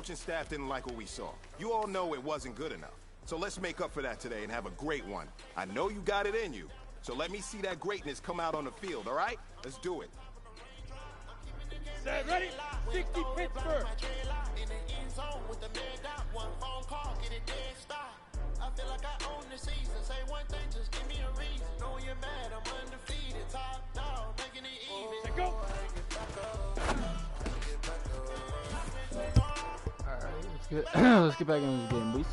coaching staff didn't like what we saw. You all know it wasn't good enough. So let's make up for that today and have a great one. I know you got it in you, so let me see that greatness come out on the field, all right? Let's do it. Set, ready? 60 Pittsburgh. I feel like I own the season. Say one thing, just give me a reason. Know you're mad, I'm undefeated. Top dog, making it even. Let's go. Alright, let's get back into this game, boys.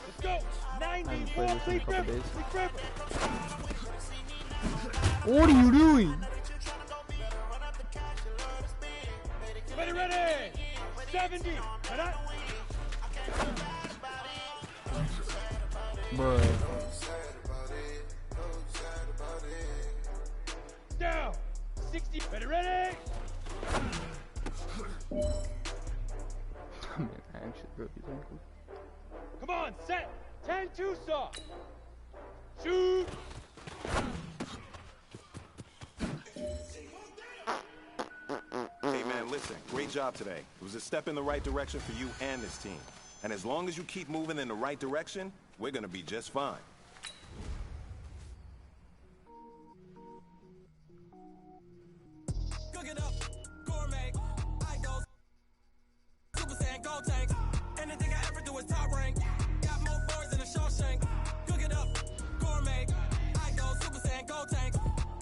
Let's go. 90 played ball, this in a couple days. What are you doing? Ready, ready. 70. Bruh. Down. 60. Ready, ready. Man, I actually broke his ankle. Come on, set. 10-2 saw. Shoot. Hey, man, listen. Great job today. It was a step in the right direction for you and this team. And as long as you keep moving in the right direction, we're going to be just fine. Cook it up, gourmet. I go Super Saiyan Gold Tank. Anything I ever do is top rank. Got more boards than a Shawshank. Cook it up, gourmet. I go Super Saiyan Gold Tank.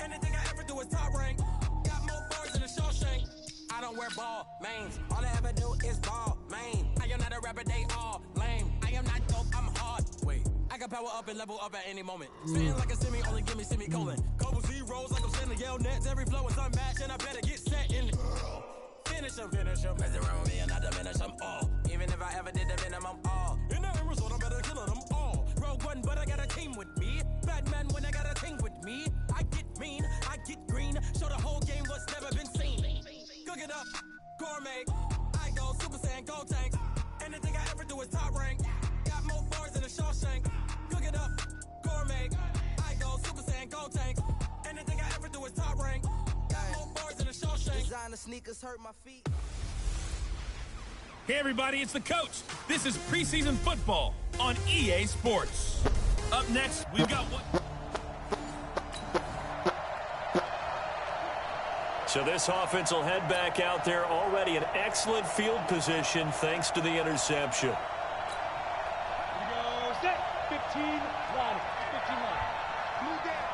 Anything I ever do is top rank. Got more boards than a Shawshank. I don't wear ball mains. All I ever do is ball main. I am not a rapper, they all lame. I am not dope, I'm hard. Wait, I can power up and level up at any moment. Spitting like a semi, only give me semicolon. Couple zeros like I'm sending yell nets. Every flow is unmatched and I better get set in. Finish them. Mess around with me and I diminish them all. Even if I ever did the minimum all. In the end result, I better kill them all. Rogue one, but I got a team with me. Batman when I got a team with me. I get mean, I get green. Show the whole game what's never been seen. Cook it up, gourmet. I go Super Saiyan Gold Tank. Anything I ever do is top rank. Got more bars than a Shawshank. Cook it up, gourmet. I go Super Saiyan Gold Tank. Anything I ever do is top rank. Got more bars than a Shawshank. Designer sneakers hurt my feet. Hey everybody, it's the coach. This is preseason football on EA Sports. Up next, we've got what? So this offense will head back out there already in excellent field position thanks to the interception. Here we go. Set. 15 line. 15 line. Blue there.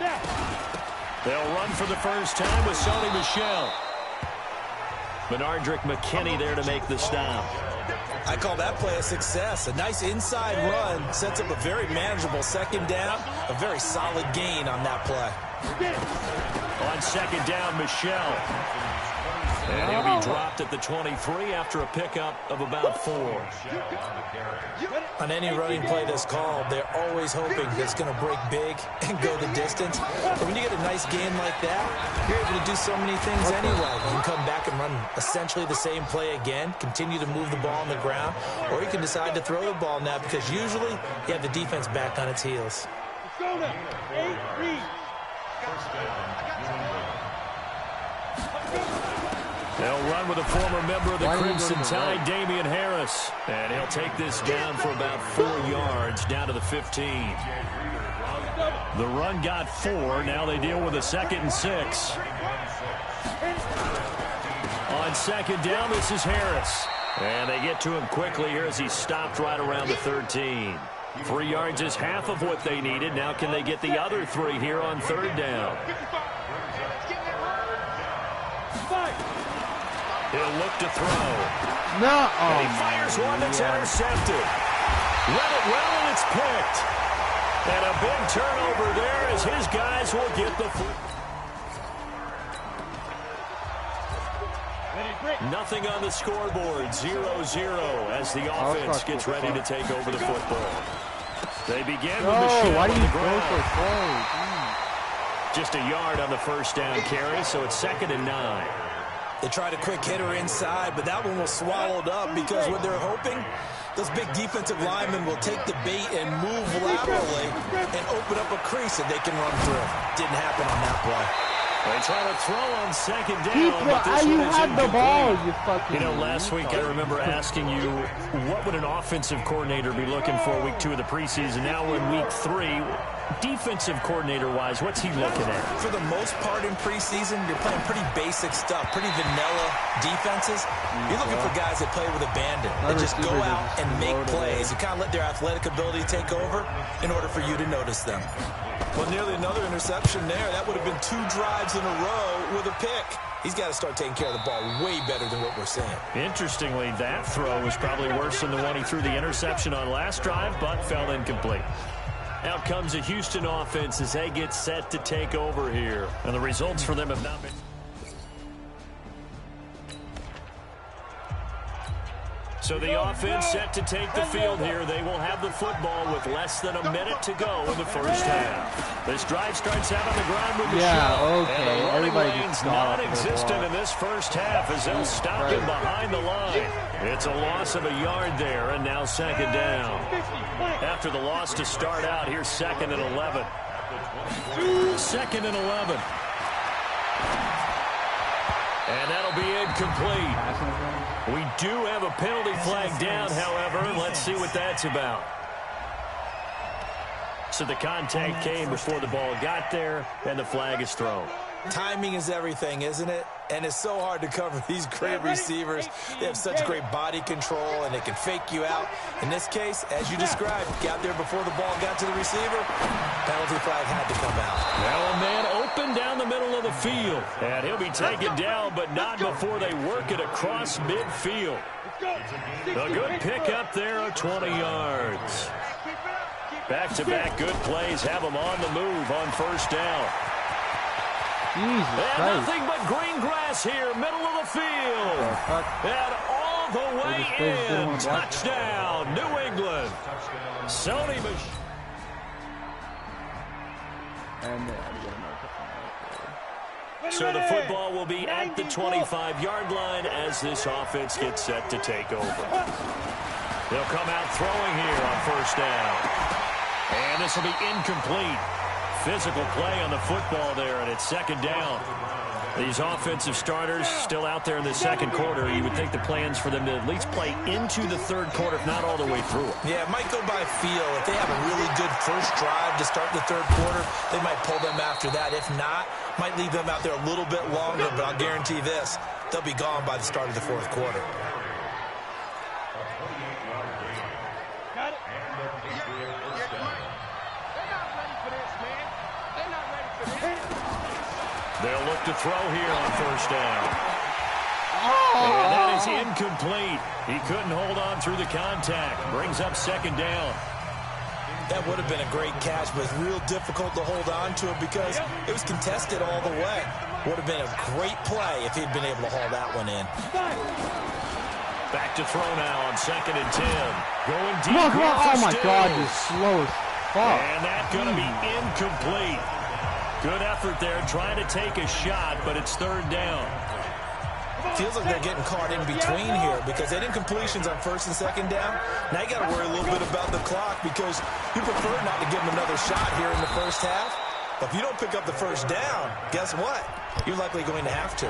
Now. They'll run for the first time with Sony Michel. Benardrick McKinney there to make the stop. I call that play a success. A nice inside run sets up a very manageable second down. A very solid gain on that play. On second down, Michel. And he'll be dropped at the 23 after a pickup of about 4. On any running play that's called, they're always hoping it's going to break big and go the distance. But when you get a nice gain like that, you're able to do so many things anyway. You can come back and run essentially the same play again, continue to move the ball on the ground, or you can decide to throw the ball now because usually you have the defense back on its heels. Let's go now. 8 read. They'll run with a former member of the Crimson Tide, Damian Harris. And he'll take this down for about 4 yards, down to the 15. The run got 4. Now they deal with a 2nd and 6. On second down, this is Harris. And they get to him quickly here as he's stopped right around the 13. 3 yards is half of what they needed. Now can they get the other 3 here on 3rd down? He'll look to throw. No. And he fires one that's intercepted. Read it well, and it's picked. And a big turnover there as his guys will get the Nothing on the scoreboard. 0-0 as the offense gets ready to take over the football. They begin with Michel why do on you the go ground. so slow? Just a yard on the first down carry, so it's 2nd and 9. They tried a quick hitter inside, but that one was swallowed up because what they're hoping, those big defensive linemen will take the bait and move laterally and open up a crease that they can run through. Didn't happen on that play. They try to throw on second down, but this You one is had the ball, incomplete. you fucking... You know, last week I remember asking you, what would an offensive coordinator be looking for week 2 of the preseason? Now we're in week 3. Defensive coordinator-wise, what's he looking at? For the most part in preseason, you're playing pretty basic stuff, pretty vanilla defenses. You're looking for guys that play with abandon, that just go out and make plays. You kind of let their athletic ability take over in order for you to notice them. Well, nearly another interception there. That would have been 2 drives in a row with a pick. He's got to start taking care of the ball way better than what we're seeing. Interestingly, that throw was probably worse than the one he threw the interception on last drive, but fell incomplete. Out comes a Houston offense as they get set to take over here. And the results for them have not been... So the offense set to take the field here. They will have the football with less than a minute to go in the first half. This drive starts out on the ground with Michelle. Okay. And the Everybody running lane's non-existent in this first half as they'll stop him behind the line. It's a loss of a yard there, and now second down. After the loss to start out, here's 2nd and 11. 2nd and 11. And that'll be incomplete. We do have a penalty flag down, however. Let's see what that's about. So the contact came before the ball got there, and the flag is thrown. Timing is everything, isn't it? And it's so hard to cover these great receivers. They have such great body control, and they can fake you out. In this case, as you described, got there before the ball got to the receiver. Penalty flag had to come out. Now a man open down the middle of the field. And he'll be taken down, but not before they work it across midfield. A good pickup there of 20 yards. Back-to-back good plays have them on the move on first down. Jesus and nothing but green grass here, middle of the field. And all the way in. Touchdown, New England. Sony So the football will be at the 25-yard line as this offense gets set to take over. They'll come out throwing here on first down. And this will be incomplete. Physical play on the football there, and it's second down. These offensive starters still out there in the second quarter. You would think the plans for them to at least play into the third quarter, if not all the way through it. Yeah, it might go by feel. If they have a really good first drive to start the third quarter, they might pull them after that. If not, might leave them out there a little bit longer, but I'll guarantee this, they'll be gone by the start of the fourth quarter. Got it. They'll look to throw here on first down. And that is incomplete. He couldn't hold on through the contact. Brings up second down. That would have been a great catch, but it's real difficult to hold on to it because it was contested all the way. Would have been a great play if he'd been able to haul that one in. Back to throw now on 2nd and 10. Going deep. Oh my God, you're slow as fuck. And that's going to be incomplete. Good effort there, trying to take a shot, but it's third down. Feels like they're getting caught in between here because they did incompletions on first and second down. Now you got to worry a little bit about the clock because you prefer not to give them another shot here in the first half. But if you don't pick up the first down, guess what? You're likely going to have to.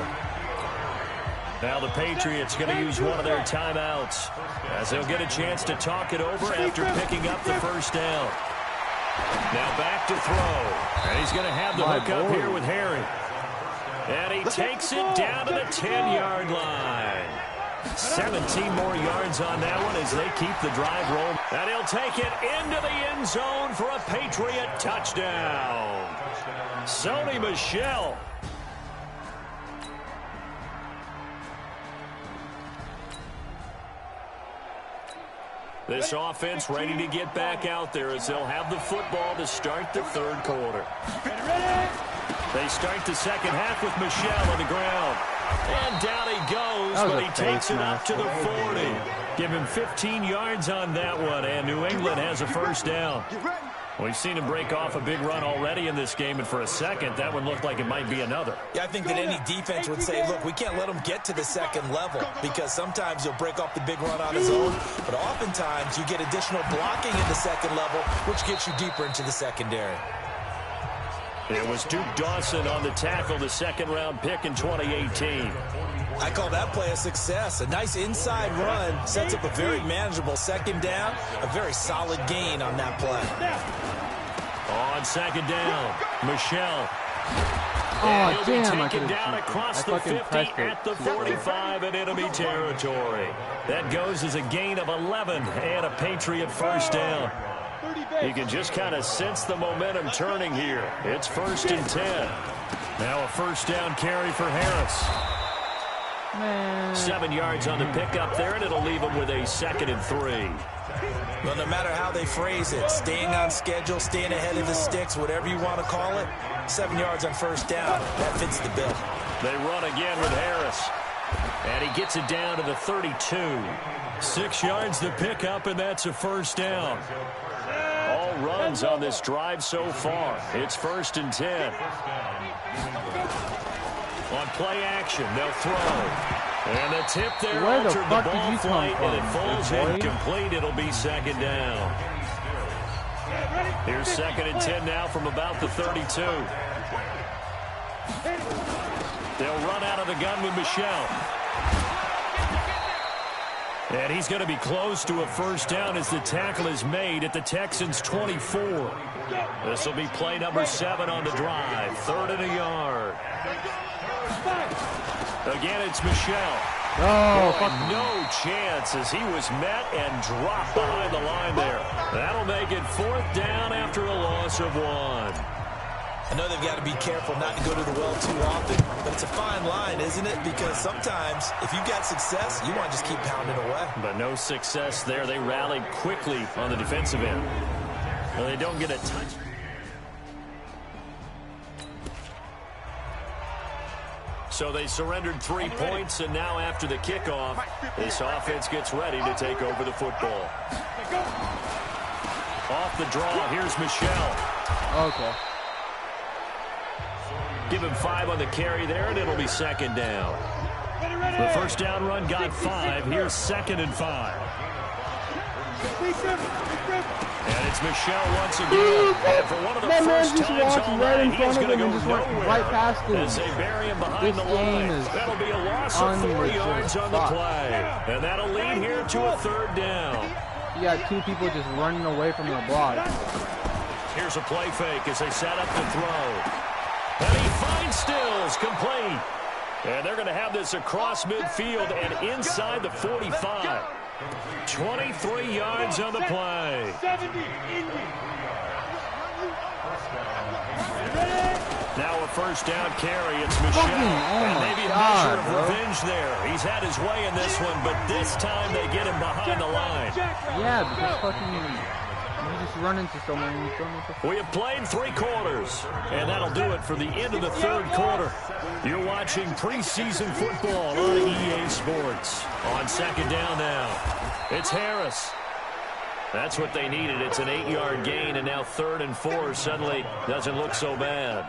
Now the Patriots going to use one of their timeouts as they'll get a chance to talk it over after picking up the first down. Now back to throw. And he's going to have the hook up here with Harry. And he takes it down to the 10-yard line. 17 more yards on that one as they keep the drive rolling. And he'll take it into the end zone for a Patriot touchdown. Sony Michel. This offense ready to get back out there as they'll have the football to start the third quarter. They start the second half with Michel on the ground. And down he goes, but he takes it up to the 40. Give him 15 yards on that one, and New England has a first down. We've seen him break off a big run already in this game, and for a second, that one looked like it might be another. Yeah, I think that any defense would say, look, we can't let him get to the second level because sometimes he'll break off the big run on his own, but oftentimes you get additional blocking in the second level, which gets you deeper into the secondary. It was Duke Dawson on the tackle, the second-round pick in 2018. I call that play a success. A nice inside run sets up a very manageable second down, a very solid gain on that play. On second down, Michelle. Oh, he'll damn, be taken down across the 50 at the 45 in enemy territory. That goes as a gain of 11 and a Patriot first down. You can just kind of sense the momentum turning here. It's 1st and 10. Now a first down carry for Harris. Man. 7 yards on the pickup there, and it'll leave him with a 2nd and 3. Well, no matter how they phrase it, staying on schedule, staying ahead of the sticks, whatever you want to call it, 7 yards on first down, that fits the bill. They run again with Harris. And he gets it down to the 32. 6 yards the pickup, and that's a first down. All runs on this drive so far. It's 1st and 10. On play action, they'll throw. And the tip there altered the ball flight, and it falls incomplete. It'll be 2nd down. Here's 2nd and 10 now from about the 32. They'll run out of the gun with Michelle. And he's going to be close to a first down as the tackle is made at the Texans' 24. This will be play number 7 on the drive. 3rd and a yard. Again, it's Michelle. Oh, no chance as he was met and dropped behind the line there. That'll make it 4th down after a loss of 1. I know they've got to be careful not to go to the well too often, but it's a fine line, isn't it? Because sometimes, if you've got success, you want to just keep pounding away. But no success there. They rallied quickly on the defensive end. Well, they don't get a touch. So they surrendered 3 points, and now after the kickoff, this offense gets ready to take over the football. Off the draw, here's Michelle. Okay. Give him 5 on the carry there, and it'll be 2nd down. The first down run got 5. Here's 2nd and 5. And it's Michelle once again. And for one of the first times all night, he's going to go nowhere right past him. as they bury him behind the line. That'll be a loss of 4 yards on the play. And that'll lead here to a 3rd down. You got 2 people just running away from their block. Here's a play fake as they set up to throw. And he finds Stills, complete. And they're going to have this across midfield and inside the 45. 23 yards on the play. Now a first down carry. It's Michelle. And maybe a measure of revenge there. He's had his way in this one, but this time they get him behind the line. Yeah, because you just run into someone and you don't know what to... We have played 3 quarters, and that'll do it for the end of the 3rd quarter. You're watching preseason football on EA Sports. On 2nd down now, it's Harris. That's what they needed. It's an 8-yard gain, and now 3rd and 4 suddenly doesn't look so bad.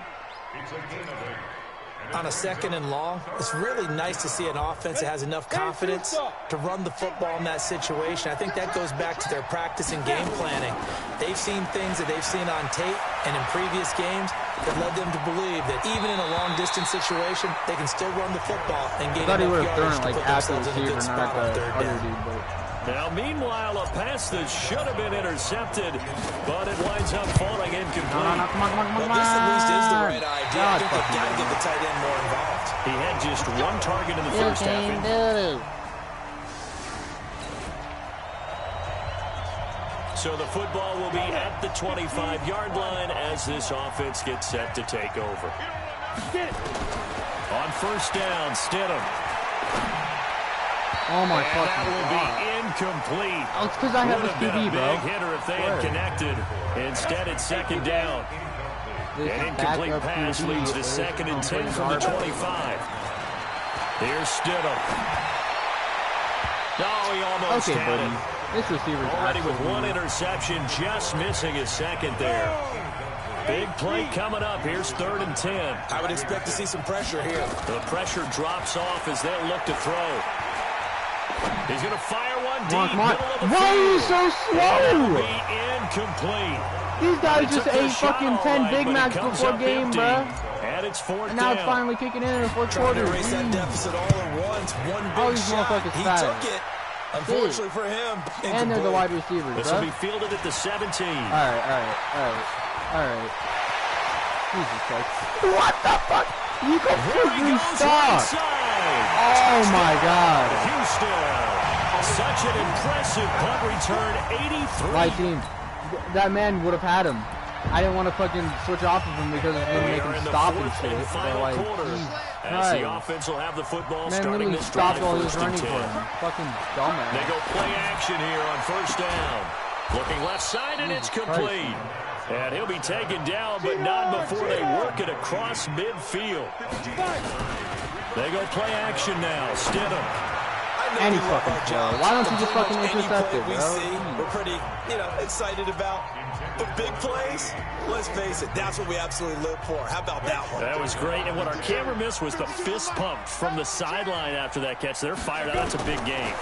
On a 2nd and long, it's really nice to see an offense that has enough confidence to run the football in that situation. I think that goes back to their practice and game planning. They've seen things that they've seen on tape and in previous games that led them to believe that even in a long-distance situation, they can still run the football and gain enough yardage to put themselves in a good spot on 3rd down. Now, meanwhile, a pass that should have been intercepted, but it winds up falling incomplete. Well, this at least is the right idea. I think they've got to get the tight end more involved. He had just 1 target in the first half. So the football will be at the 25-yard line as this offense gets set to take over. On first down, Stidham. Oh my fucking God. That will be incomplete. Oh, it's because I have this QB, bro. Big hitter if they had connected. Instead, it's 2nd down. An incomplete pass leads to 2nd and 10 from the 25. Here's Stidham. No, he almost had it. This receiver's already with 1 interception, just missing his 2nd there. Big play coming up. Here's 3rd and 10. I would expect to see some pressure here. The pressure drops off as they'll look to throw. He's going to fire one deep. Come on. Middle of the Why are you field. so That'll slow? be incomplete. These guys He just took the ate shot fucking all 10 right, Big but it Macs comes before up game, empty. bruh. And it's fourth And now it's down. finally kicking in the fourth Trying quarter. to erase that deficit all at once. One All big these shot. motherfuckers He fat. took it. Unfortunately for him, And they're the incomplete. wide receivers, This will bruh. be fielded at the 17. Alright. Jesus Christ. What the fuck? You can Here he freaking goes stop. right side. Oh my god. Houston. Such an impressive punt return. 83. My team. That man would have had him. I didn't want to fucking switch off of him because it's going to We make are him in the stop and fourth shit. and But final like, quarter. Jesus As the Christ. offense will have the football Man starting literally this drive, stopped while he was first and running for 10. him. Fucking dumbass. They go play action here on first down. Looking left side, and it's complete. And he'll be taken down, but not before they work it across midfield. They go play action now. Stidham. And he's fucking slow. Why don't you just fucking intercept it, we bro? see, we're pretty, excited about. But big plays, let's face it, that's what we absolutely live for. How about that one? That was great. And what our camera missed was the fist pump from the sideline after that catch. They're fired out. That's a big game.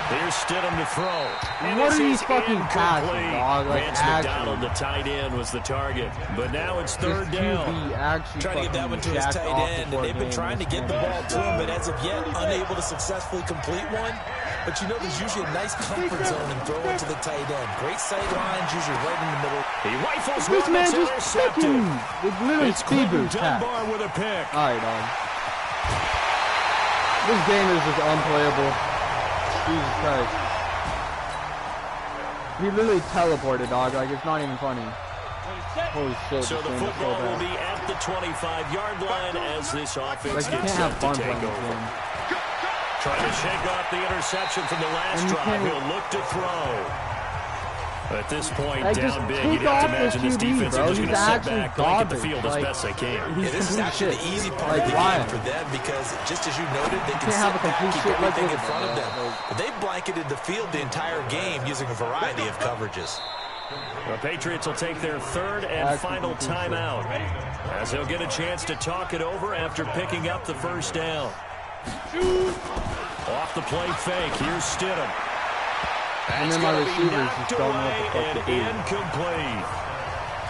Here's Stidham to throw. And What this are these is fucking passes, incomplete. dog? Like, Vance McDonald, the tight end, was the target. But now it's third This down. QB actually Trying to get that one to his jacked tight off end, and before they've been game. trying to get the ball to him, but as of yet, unable to successfully complete one. But there's usually a nice comfort zone in throwing to the tight end. Great sight lines, usually right in the middle. He rifles This one man that's just fucking... intercepted. It's literally It's speed Quentin boost pass. Dunbar with a pick. Alright, dog. This game is just unplayable. Jesus Christ. He literally teleported, dog. Like, it's not even funny. Holy shit. So this the game is football will bad. be at the 25-yard line as this offense Like, you gets can't have set fun to playing take this over. game. Trying to shake off the interception from the last And you drive. can't- He'll look to throw. At this point, Like, just down big, take you'd have to off imagine this this QB, defense bro. are just going He's to sit actually back, blanket the garbage. field as Like, best they can. he's This is complete actually shit. the easy part Like, of the why? game for them because, just as you noted, they can can't have sit a back, complete keep shit like everything in this, front of bro. them. Like- But they blanketed the field the entire game using a variety of coverages. The Patriots will take their third and That's final complete shit. timeout as he'll get a chance to talk it over after picking up the first down. Off the play fake, here's Stidham. And That's then my gonna be receivers knocked just don't know what the away fuck to and do. incomplete.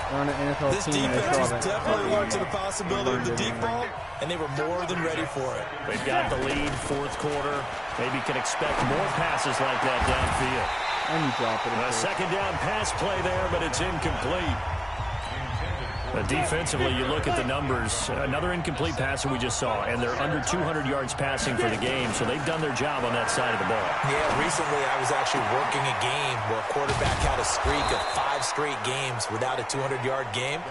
They're on an NFL This team. They defense still was haven't definitely alert to the fucking possibility of the learned deep anything. ball, and they were more than ready for it. They've got the lead, fourth quarter. Maybe can expect more passes like that downfield. And you drop it. A second down pass play there, but it's incomplete. Defensively, you look at the numbers. Another incomplete passer we just saw, and they're under 200 yards passing for the game, so they've done their job on that side of the ball. Yeah, recently I was actually working a game where a quarterback had a streak of 5 straight games without a 200-yard game.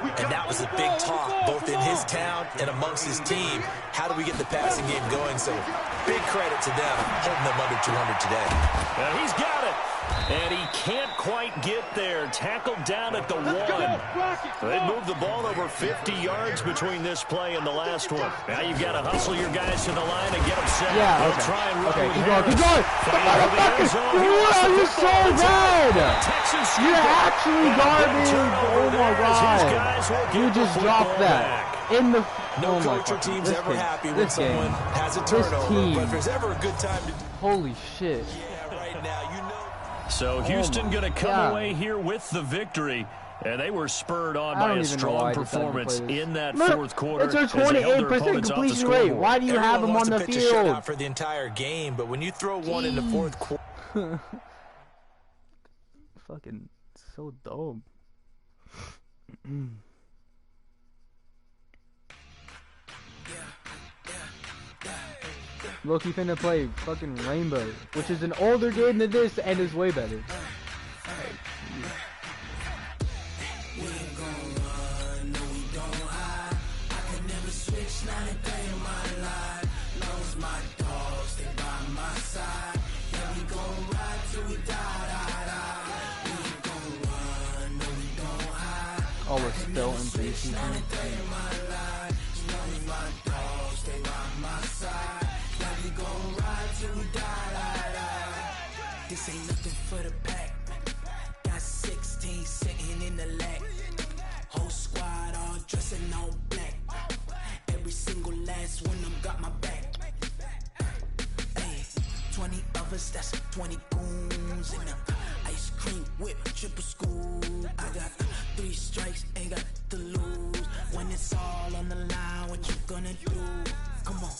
And that was a big talk, both in his town and amongst his team. How do we get the passing game going? So big credit to them, holding them under 200 today. And he's got it. And he can't quite get there. Tackled down at the 1. They moved the ball over 50 yards between this play and the last one. Now you've got to hustle your guys to the line and get them set. Yeah, They'll okay. try and run Okay, with keep going, Harris. keep going. Fade over the end zone. He lost the You're so football. It's out. bad. Texas You're score. actually And a big garbage. turnover Oh my there as his god. guys will get You the just football dropped that. back. In the... No oh my coach or fucking... team's this ever game. happy when This game. someone has a This turnover. team. But if there's ever a good time to Holy shit. right now, So Houston my going to come God. away here with the victory. And they were spurred on I by don't a even know why strong I decided to performance play this. in that Look, fourth quarter. it's a as they held their 28% opponents off the completion rate. scoreboard. Why do you have everyone him wants on to the pitch a field? shutout for the entire game, but when you throw one in the fourth quarter, Fucking so dumb. Loki finna play fucking Rainbow, which is an older game than this and is way better. Oh, we're still in preseason. This ain't nothing for the pack. Got 16 sitting in the lag. Whole squad all dressing all black. Every single last one of them got my back. Hey, choppers, that's 20 goons in the ice cream whip, triple scoop. I got 3 strikes, ain't got to lose. When it's all on the line, what you gonna do? Come on,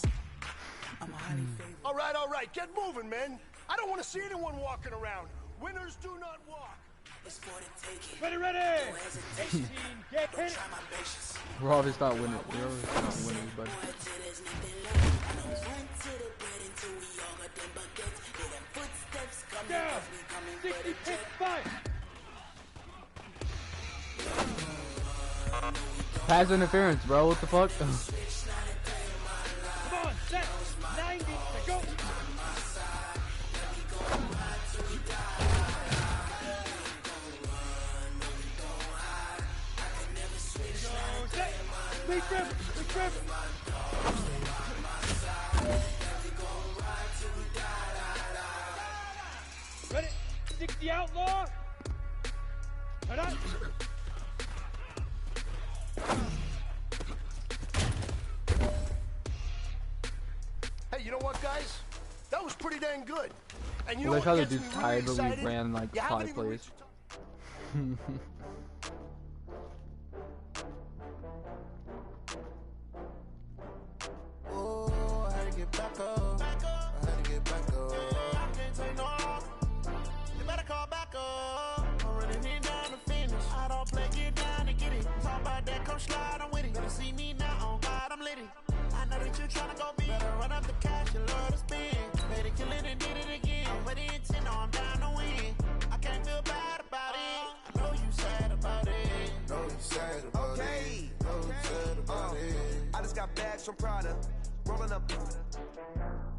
I'm a highly favored. All right, get moving, man. I don't want to see anyone walking around. Winners do not walk. It's for the taking. Ready. No hesitation. Get Don't hit. try my patience. We're always not winning. We're always not winning, buddy. There's nothing left. I don't run to the bread until we all got them buckets. Hear them footsteps coming, Down. cause we coming for the 60 check. fight. Pass interference, bro. What the fuck? Come on, set. 90 to go. Big grip. Ready? 60 outlaw. Head up. Hey, you know what, guys? That was pretty dang good. And you I know like how what the gets dude's me tired, really but we excited? ran like You haven't 5 even plays. reached your Oh, I had to get back up. I had to get back up. I can't take no loss. You better call back up. I'm running it down to finish. I don't play, get down to get it. Talk about that, come slide, I'm with it. Better see me now, on God, I'm lit it. I know that you're trying to go big. Better run up the cash, you love to spend. Made it, kill it, and did it again. But the intent, no, I'm down to win. I can't feel bad about it. I know you sad about it. Know you sad about it. Know you sad about it. I just got bags from Prada, rolling up.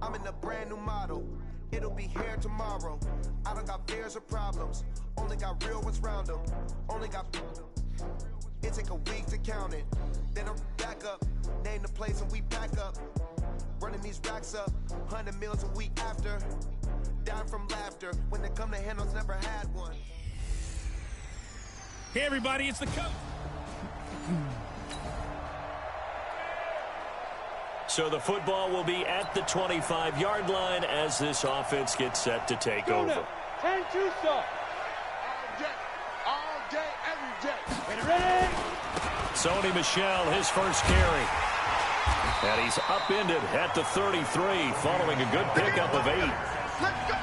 I'm in a brand new model. It'll be here tomorrow. I don't got fears or problems. Only got real ones round them. Only got. It take a week to count it. Then I'm back up. Name the place and we pack up. Running these racks up. 100 meals a week after. Down from laughter. When they come to handles, never had one. Hey, everybody, it's the coach. So the football will be at the 25-yard line as this offense gets set to take over. 10-2 stop. all day, every day. Ready. Sony Michel, his first carry. And he's upended at the 33 following a good pickup of 8. Let's go.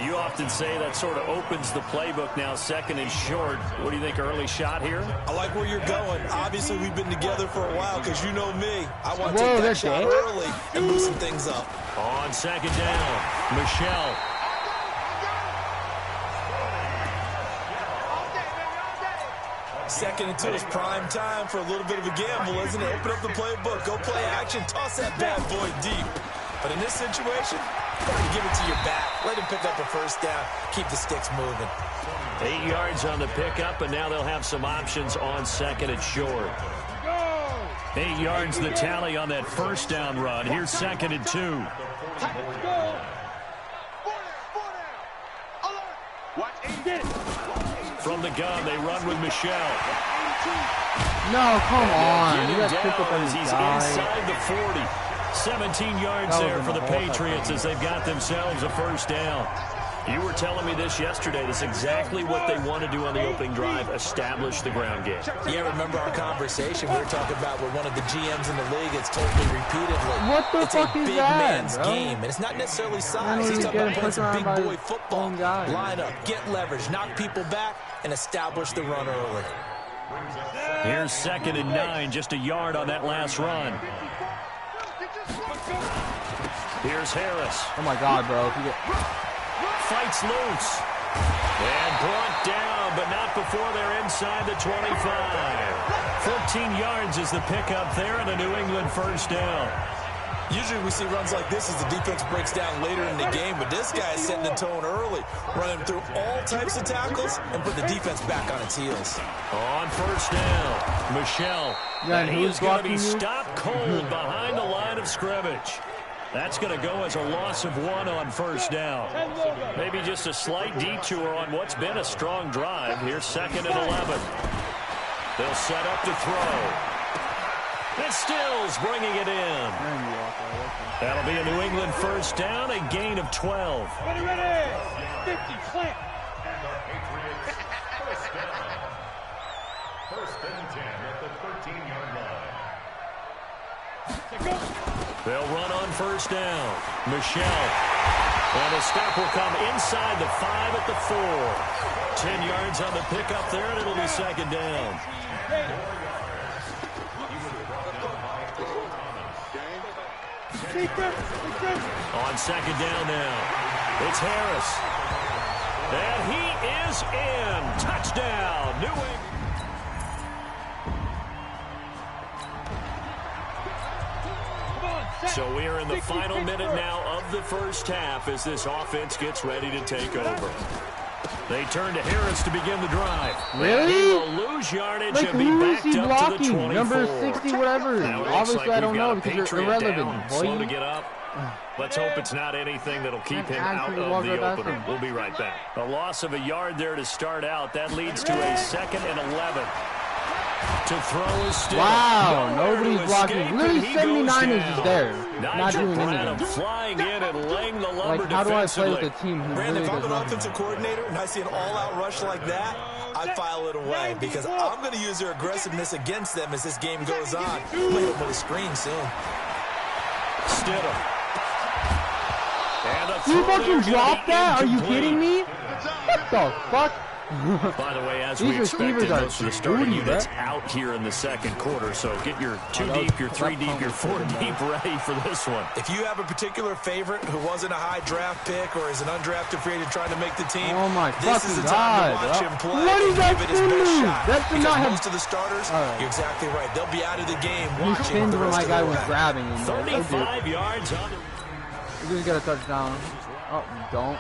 You often say that sort of opens the playbook now, second and short. What do you think, early shot here? I like where you're going. Obviously, we've been together for a while because you know me. I want to Whoa, take that that's shot it? early and loosen things up. On second down, Michel. Second and 2 is prime time for a little bit of a gamble, isn't it? Open up the playbook, go play action, toss that bad boy deep. But in this situation, give it to your back. Let him pick up a first down. Keep the sticks moving. 8 yards on the pickup, and now they'll have some options on second and short. 8 yards the tally on that first down run. Here's second and 2. Go. From the gun, they run with Michel. No, come on. Get You him got picked up down on as the he's guy. inside the 40. 17 yards That was there in for the the hole, Patriots as they've got themselves a first down. You were telling me this yesterday. That's exactly what they want to do on the opening drive, establish the ground game. Yeah, remember our conversation? We were talking about what one of the GMs in the league has told me repeatedly. What the it's fuck a is big that, man's bro? game, and it's not necessarily I size. don't He's even talking get about playing pushed some around big by boy his football. own guy. Line up, get leverage, knock people back, and establish the run early. Here's second and 9, just a yard on that last run. Here's Harris. Oh my god, bro. If you get... Fights loose. And brought down, but not before they're inside the 25. 14 yards is the pickup there, and a New England first down. Usually we see runs like this as the defense breaks down later in the game, but this guy is setting the tone early, running through all types of tackles and put the defense back on its heels. On first down, Michel. Yeah, And and he who's is going to be blocking you? stopped cold behind the line of scrimmage. That's going to go as a loss of 1 on first down. Maybe just a slight detour on what's been a strong drive. Here's second and 11. They'll set up to throw. And Stills bringing it in. Man, you walk right, okay. That'll be a New England first down, a gain of 12. Ready. 50, slant. First and 10 at the 13-yard line. They'll run on first down. Michelle. And a stop will come inside the 5 at the 4. 10 yards on the pickup there, and it'll be second down. On second down now, it's Harris. And he is in. Touchdown, New England. So we are in the final minute now of the first half as this offense gets ready to take over. They turn to Harris to begin the drive. Really? He will lose yardage and be backed up blocking? to the 24. Number 60, whatever. Obviously, I don't know because you're irrelevant. Slow to get up. Let's hope it's not anything that'll keep him out of the opener. We'll be right back. A loss of a yard there to start out. That leads to a 2nd and 11. To throw is still. Wow, nobody's blocking. Literally 79ers is there. Not doing anything. Flying in and laying the lumber how do I play with a team who Brandon, really if I'm an offensive coordinator and I see an all-out rush like that, I file it away because I'm going to use their aggressiveness against them as this game goes on. I'm going to hit them with a screen soon. Stidham. You fucking dropped that? Are you kidding me? What the fuck? By the way, as we expected, most of the starting units out here in the second quarter, so get your 2 deep, your 3 deep, your 4 deep ready for this one. If you have a particular favorite who wasn't a high draft pick or is an undrafted free agent trying to make the team, oh my this is the time to watch him play and give it his best shot. Because most of the starters, you're exactly right. They'll be out of the game watching the rest of the way. Grabbing him. 35 yards on the... You just got a touchdown. Oh, you don't.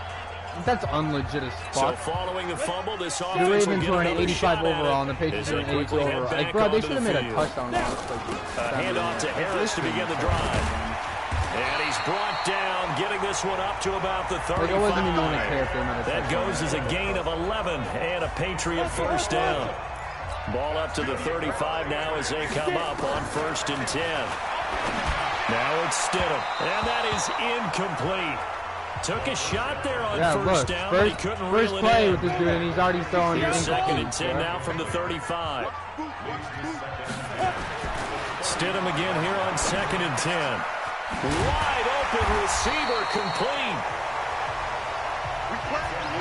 That's unlegit as fuck. So following the fumble, this offense the Ravens were an 85 overall, and the Patriots were an 82 overall. Like, bro, they should have made a touchdown. Handoff to Harris to begin the drive. And he's brought down, getting this one up to about the 35. Like, I wasn't even going to care if they made a touchdown. That goes as a gain of 11 and a Patriot first down. Ball up to the 35 now as they come up on 1st and 10. Now it's Stidham, and that is incomplete. Took a shot there on first down, but he couldn't reel it in. First play with this dude, and he's already throwing. Here's 2nd and 10 now from the 35. Stidham again here on 2nd and 10. Wide open receiver complete.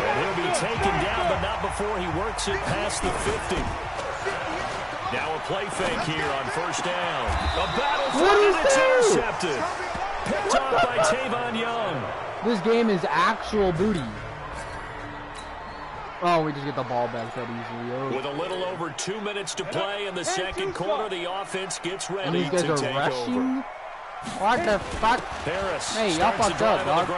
And he'll be taken down, but not before he works it past the 50. Now a play fake here on first down. A battle for it, and it's intercepted. Picked off by Tavon Young. This game is actual booty. Oh, we just get the ball back that easily. Oh. With a little over 2 minutes to play in the second quarter, the offense gets ready to take rushing? over. What the fuck? Harris hey, y'all fucked up, dog.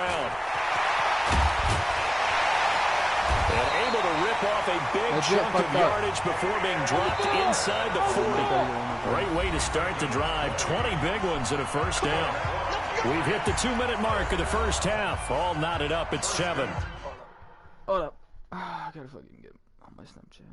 And able to rip off a big chunk of yardage before being dropped inside the 40. Great way to start the drive. 20 big ones and a first down. We've hit the 2-minute mark of the first half. All knotted up at 7. Hold up. I gotta fucking get on my Snapchat.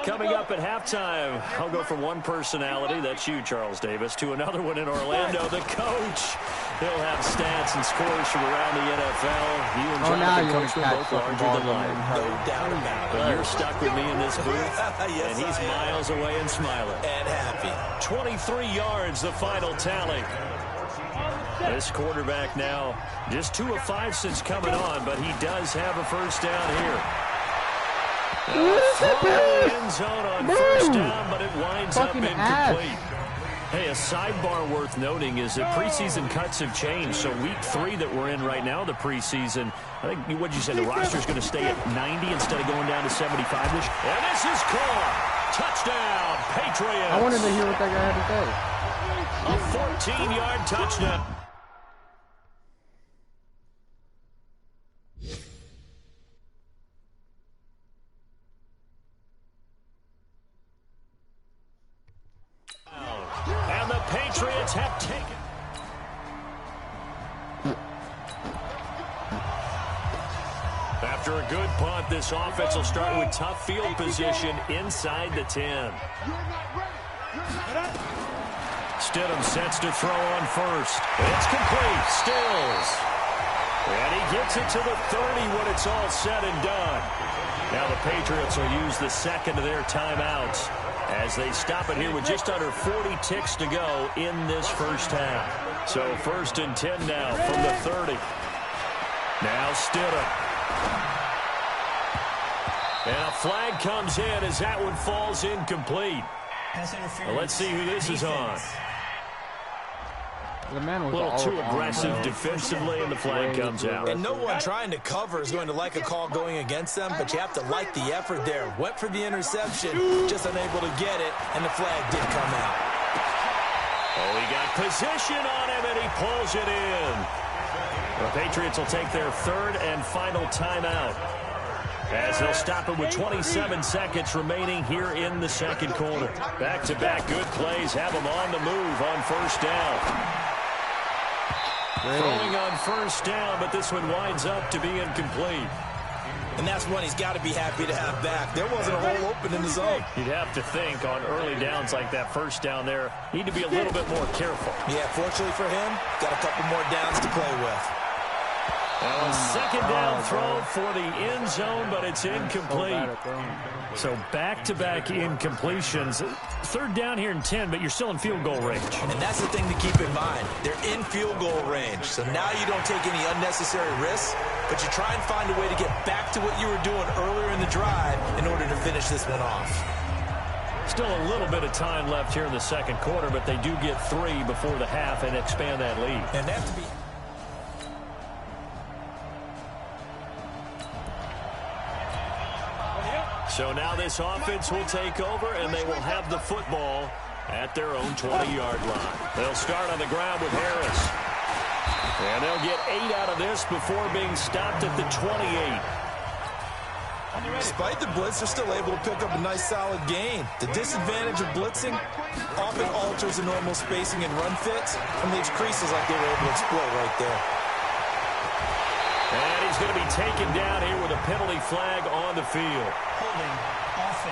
Coming up at halftime, I'll go from one personality, that's you, Charles Davis, to another one in Orlando, the coach. He'll have stats and scores from around the NFL. You and Jonathan Coachman both larger than life. No doubt about it. But you're stuck with me in this booth, yes, and he's miles away and smiling. And happy. 23 yards, the final tally. This quarterback now, just 2 of 5 since coming on, but he does have a first down here. Throw in the end zone on first down, but it winds up incomplete. Hey, a sidebar worth noting is that preseason cuts have changed. So week 3 that we're in right now, the preseason, I think, what did you say, the roster's going to stay at 90 instead of going down to 75-ish? And this is caught. Touchdown, Patriots. I wanted to hear what that guy had to say. A 14-yard touchdown. And the Patriots have taken. After a good punt, this offense will start with tough field position inside the 10. Stidham sets to throw on first. It's complete. Stills. And he gets it to the 30 when it's all said and done. Now the Patriots will use the second of their timeouts as they stop it here with just under 40 ticks to go in this first half. So 1st and 10 now from the 30. Now Stidham. And a flag comes in as that one falls incomplete. Well, let's see who this is on. The man was a little too aggressive defensively, and the flag comes out. And no one trying to cover is going to like a call going against them, but you have to like the effort there. Went for the interception, just unable to get it, and the flag did come out. Oh, he got position on him, and he pulls it in. The Patriots will take their 3rd and final timeout, as they'll stop it with 27 seconds remaining here in the second quarter. Back-to-back good plays have them on the move on first down. Throwing on first down, but this one winds up to be incomplete. And that's one he's got to be happy to have back. There wasn't a hole open in the zone. You'd have to think on early downs like that first down there, need to be a little bit more careful. Yeah, fortunately for him, got a couple more downs to play with. Well, a second down throw for the end zone, but it's incomplete. So back-to-back incompletions. 3rd down here in 10, but you're still in field goal range. And that's the thing to keep in mind. They're in field goal range. So now you don't take any unnecessary risks, but you try and find a way to get back to what you were doing earlier in the drive in order to finish this one off. Still a little bit of time left here in the second quarter, but they do get 3 before the half and expand that lead. And they have to be... So now this offense will take over, and they will have the football at their own 20-yard line. They'll start on the ground with Harris. And they'll get 8 out of this before being stopped at the 28. Despite the blitz, they're still able to pick up a nice, solid gain. The disadvantage of blitzing often alters the normal spacing and run fits and leaves creases like they were able to exploit right there. And he's going to be taken down here with a penalty flag on the field.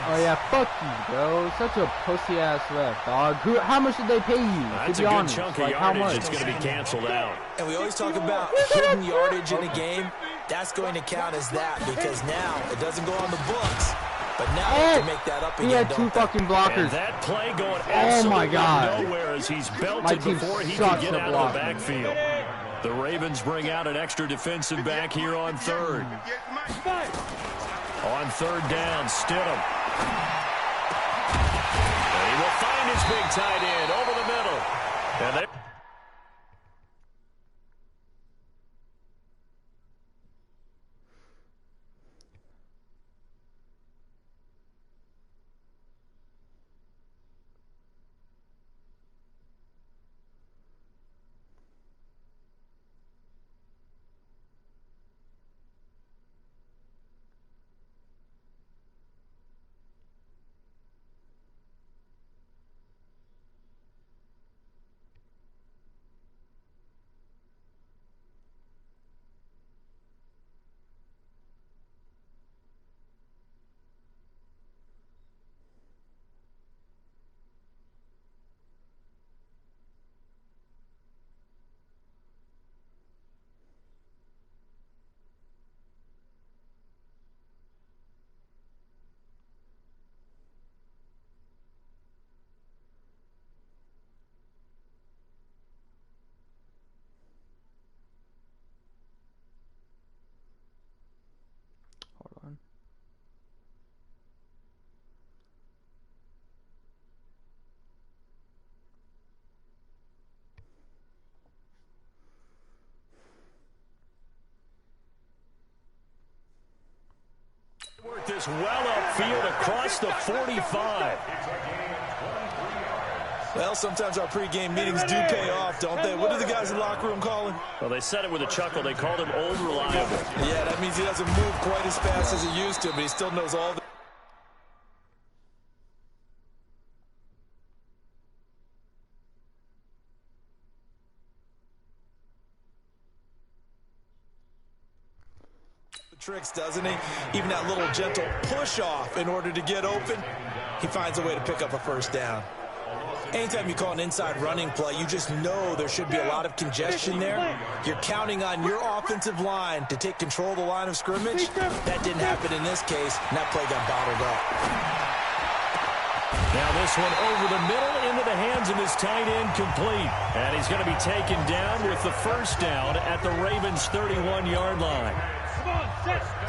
Oh, yeah, fuck you, bro. Such a pussy-ass ref, dog. How much did they pay you, That's to be a good honest? chunk of like, yardage how much? that's going to be canceled out. And we always talk about hidden yardage in a game. That's going to count as that because now it doesn't go on the books. But now they have to make that up again. He had 2 fucking blockers. And that play going absolutely nowhere as he's belted before he can get out of the backfield. The Ravens bring out an extra defensive back here on 3rd. On 3rd down, Stidham. And he will find his big tight end over the middle. And they... goes well upfield across the 45. Well, sometimes our pregame meetings do pay off, don't they? What do the guys in the locker room call him? Well, they said it with a chuckle. They called him old reliable. Yeah, that means he doesn't move quite as fast as he used to, but he still knows all the... tricks, doesn't he? Even that little gentle push off in order to get open, he finds a way to pick up a first down. Anytime you call an inside running play, you just know there should be a lot of congestion there. You're counting on your offensive line to take control of the line of scrimmage. That didn't happen in this case, and that play got bottled up. Now this one over the middle into the hands of his tight end, complete. And he's going to be taken down with the first down at the Ravens' 31-yard line.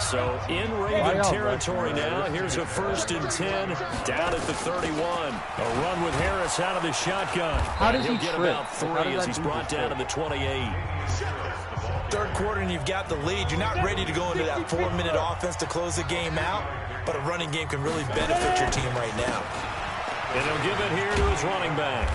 So in Raven territory now. Here's a 1st and 10 down at the 31. A run with Harris out of the shotgun. How does He'll he get trip? about 3 as he's brought down to the 28. Third quarter and you've got the lead. You're not ready to go into that 4-minute offense to close the game out, but a running game can really benefit your team right now. And he'll give it here to his running back.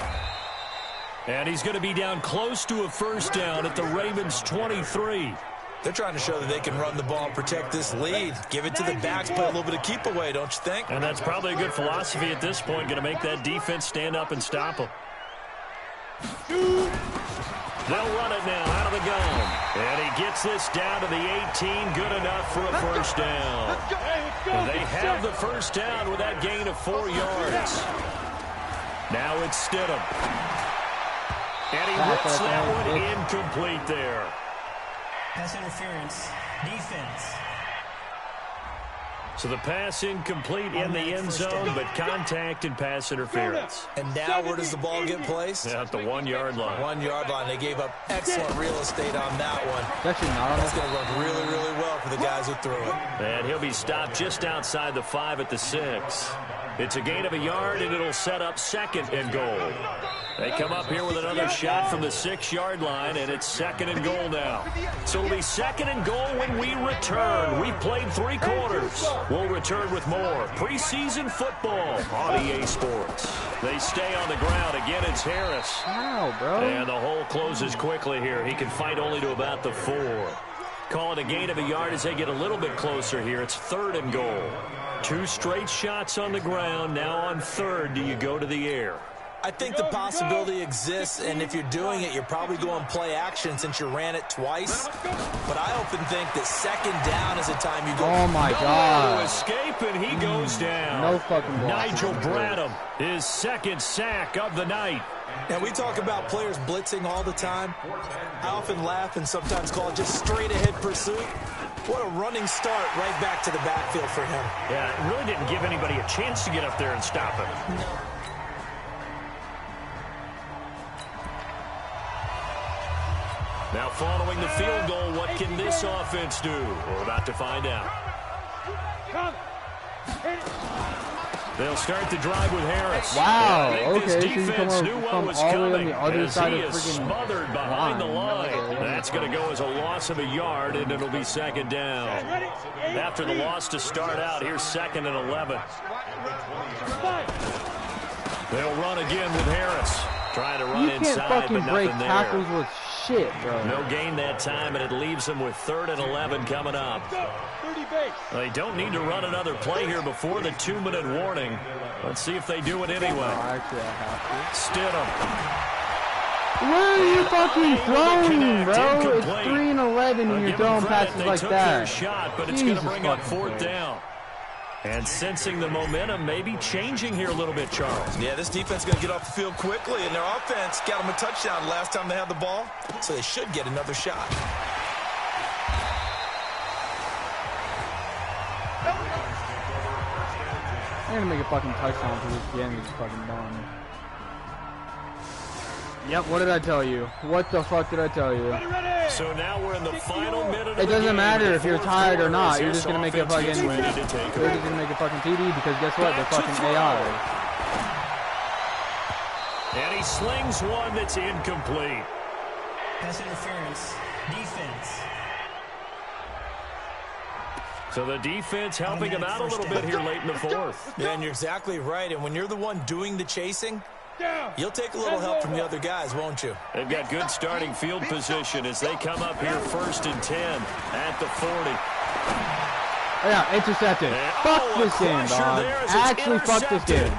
And he's going to be down close to a first down at the Ravens' 23. They're trying to show that they can run the ball and protect this lead. Give it to the backs, play a little bit of keep away, don't you think? And that's probably a good philosophy at this point, going to make that defense stand up and stop them. They'll run it now out of the gun. And he gets this down to the 18, good enough for a first down. They have the first down with that gain of 4 yards. Now it's Stidham. And he rips that one incomplete there. Pass interference, defense. So the pass incomplete in the end zone, but contact and pass interference. And now where does the ball get placed? At the 1-yard line. 1-yard line. They gave up excellent real estate on that one. That's going to work really, really well for the guys who threw it. And he'll be stopped just outside the 5 at the 6. It's a gain of a yard, and it'll set up 2nd and goal. They come up here with another shot from the 6-yard line, and it's 2nd and goal now. So it'll be 2nd and goal when we return. We've played 3 quarters. We'll return with more preseason football on EA Sports. They stay on the ground. Again, it's Harris. Wow, bro. And the hole closes quickly here. He can fight only to about the 4. Call it a gain of a yard as they get a little bit closer here. It's 3rd and goal. 2 straight shots on the ground. Now on 3rd, do you go to the air? I think the possibility exists, and if you're doing it, you're probably going play action since you ran it twice. But I often think that 2nd down is the time you go. Oh, my God. To escape, and he goes down. No fucking ball. Nigel Bradham, his 2nd sack of the night. Now, we talk about players blitzing all the time. I often laugh and sometimes call it just straight-ahead pursuit. What a running start right back to the backfield for him. Yeah, it really didn't give anybody a chance to get up there and stop him. Now following the field goal, what can this offense do? We're about to find out. They'll start the drive with Harris. Wow, okay, so you come all the way on the other side of freaking smothered behind the line. That's going to go as a loss of a yard, and it'll be 2nd down. After the loss to start out, here's 2nd and 11. They'll run again with Harris. Trying to run inside, but nothing there. Tackles with shit, bro. No gain that time, and it leaves them with 3rd and 11 coming up. They don't need to run another play here before the 2-minute warning. Let's see if they do it anyway. Stidham. Where are you fucking throwing, bro? It's 3 and 11 and you're throwing passes like that. Shot, but it's going to bring up 4th down. And sensing the momentum maybe changing here a little bit, Charles. Yeah, this defense is going to get off the field quickly, and their offense got them a touchdown last time they had the ball, so they should get another shot. They're going to make a fucking touchdown for this game. It's fucking done. Yep, what did I tell you? What the fuck did I tell you? So now we're in the final minute of the game. It doesn't matter if you're tired or not. You're just going to make a fucking TD because guess what? They're fucking AI. And he slings one that's incomplete. Pass interference. Defense. So the defense helping him out a little bit here late in the fourth. Yeah, and you're exactly right. And when you're the one doing the chasing, you'll take a little help from the other guys, won't you? They've got good starting field position as they come up here 1st and 10 at the 40. Yeah, intercepted. Fuck this game, dog. Actually, fuck this game.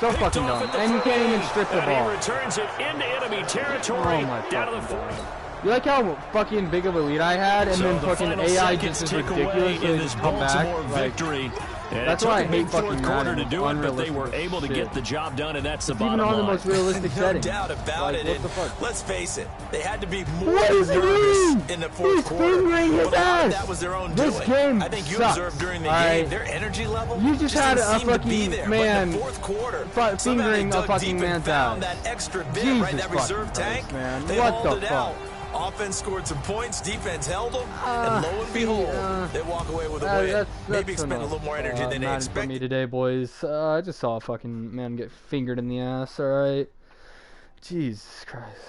So fucking dumb. And you can't even strip the ball. He returns it into enemy territory down to the 40. You like how fucking big of a lead I had, and then fucking AI just is ridiculous, so they just come back. Victory. Like, that's why I hate fucking quarter to do it, but they were able to get the job done, and that's the bottom line. Even on the most realistic setting. No doubt about it. What the fuck? Let's face it, they had to be more nervous in the fourth quarter. But that was their own doing. This game I think you sucks. observed during the game, their energy level. You just had a fucking man fourth quarter, fingering a fucking man's ass. That extra bit, Jesus right? That reserve tank, man. they What hauled the it fuck? out. Offense scored some points, defense held them, and lo and behold, they walk away with a win. Maybe expend a little more energy than they expected. For me today, boys. I just saw a fucking man get fingered in the ass, alright? Jesus Christ.